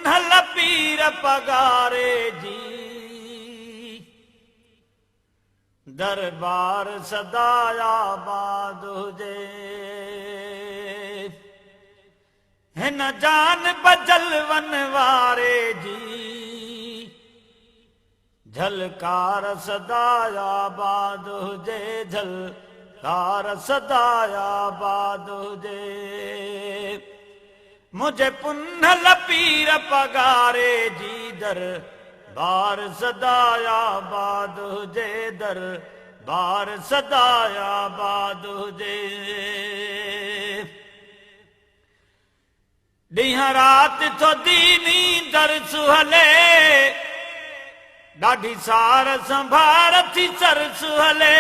पुन्हल पीर पगारे जी दरबार सदा आबाद हुजे। हिन जान बजल वन वारे जी झलकार सदा आबाद हुजे। झलकार सदा आबाद हुजे। मुझे पुन्हल पीर पगारे जी दरबार सदा आबाद हुजे। दरबार सदा आबाद हुजे। ॾींहं राति थो दीनी दर्स हले ॾाढी सार संभार थी सरस हले।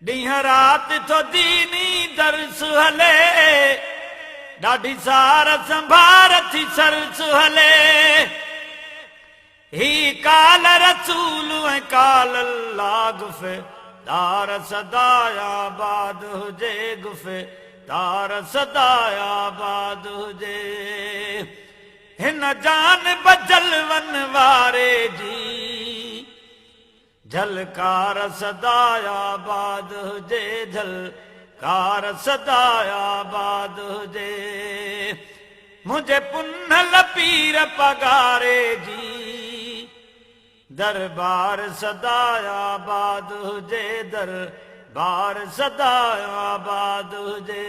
ॾींहं राति थो दीनी दर्स हले ॾाढी सार संभार थी सरस हले। ही काल रसूल ऐं काल अल्लाह गुफ़्तार सदा आबाद हुजे। गुफ़्तार सदा आबाद हुजे। हिन जान बजल वन वारे जी झलकार सदा आबाद हुजे। झलकार सदा आबाद हुजे। मुझे पुन्हल पीर पगारे जी दरबार सदा आबाद हुजे। दरबार सदा आबाद हुजे।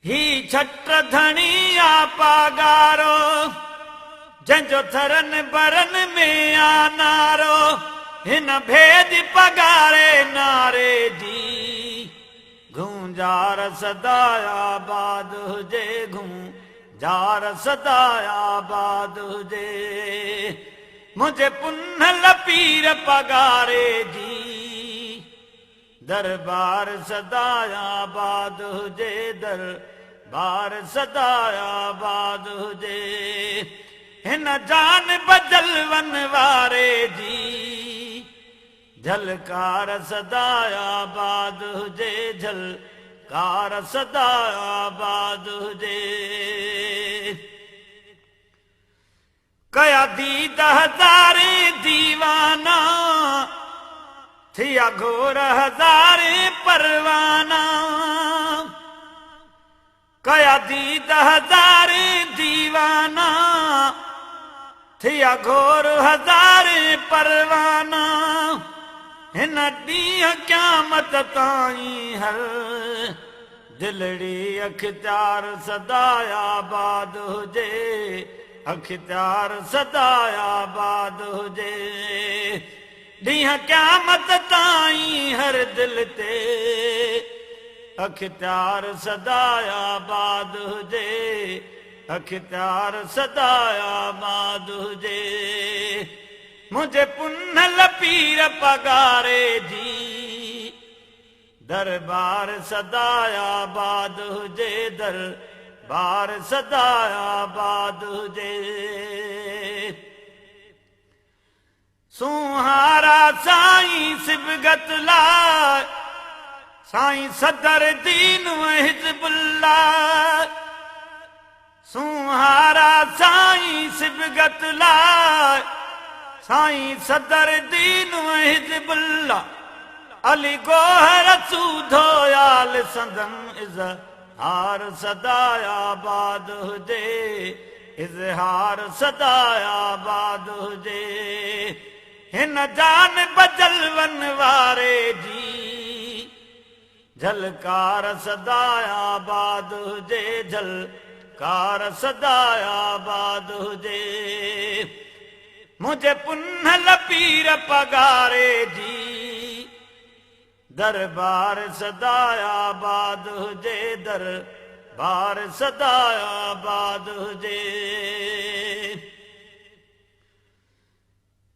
ही छट धणी आ पगारो जंहिंजो थरन बरन में आ नारो। हिन भेद पगारे नारे जी गूंजार सदा आबाद हुजे। गूंजार सदा आबाद हुजे। मुझे पुन्हल पीर पगारे जी दरबार सदा आबाद हुजे। दरबार सदा आबाद हुजे। हिन जान बजल वन वारे जी झलकार सदा आबाद हुजे। झलकार सदा आबाद हुजे। कया दीद हज़ारे दीवाना थिया घोर हज़ारे परवाना। कया दीद हज़ारे दीवाना थिया घोर हज़ारे परवाना। हिन ॾींहं क़यामत ताईं हर दिलड़ी अख़्तियार सदा आबाद हुजे। अख़्तियार सदा आबाद हुजे। ॾींहं क़यामत ताईं हर दिल ते अख़्तियार सदा आबाद हुजे। अख़्तियार सदा आबाद हुजे। मुझे पुन्हल पीर पगारे जी दरबार सदा आबाद हुजे। दरबार सदा आबाद हुजे। सुहारा साईं सिबगत लाइ साईं सदर दीन हिज़्बुल्लाह। सुहारा साईं सिबगत लाइ साईं सदर दीन हिज़्बुल्लाह। अली गोहर सूधो याल संदन इज़हार सदा आबाद हुजे। इज़हार सदा आबाद हुजे। हिन जान बजल वन वारे जी झलकार सदा आबाद हुजे। झलकार सदा आबाद हुजे। मुझे पुन्हल पीर पगारे जी दरबार सदा आबाद हुजे। दरबार सदा आबाद हुजे।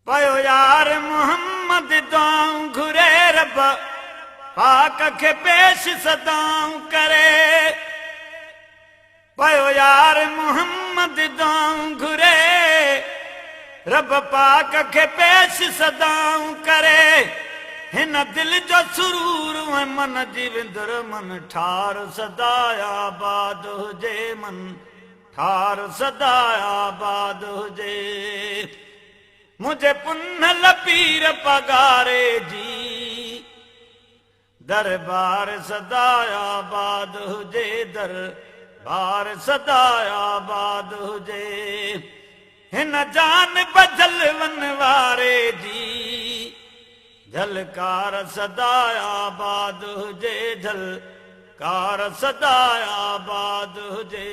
पयो यार मोहम्मद दुआऊं घुरे रब पाक खे पेश सदाऊं करे। पयो यार मोहम्मद दुआऊं घुरे रब पाक खे पेश सदाऊं करे। हिन दिल जो सुरूर ऐं मन जी विंदुर मन ठार सदा आबाद हुजे मन ठार सदा आबाद हुजे मुझे पुन्नल पीर पगारे जी दरबार सदा आबाद हुजे दरबार सदा आबाद हुजे हिन जान बजल वन वारे जी झलकार सदा आबाद हुजे झलकार सदा आबाद हुजे।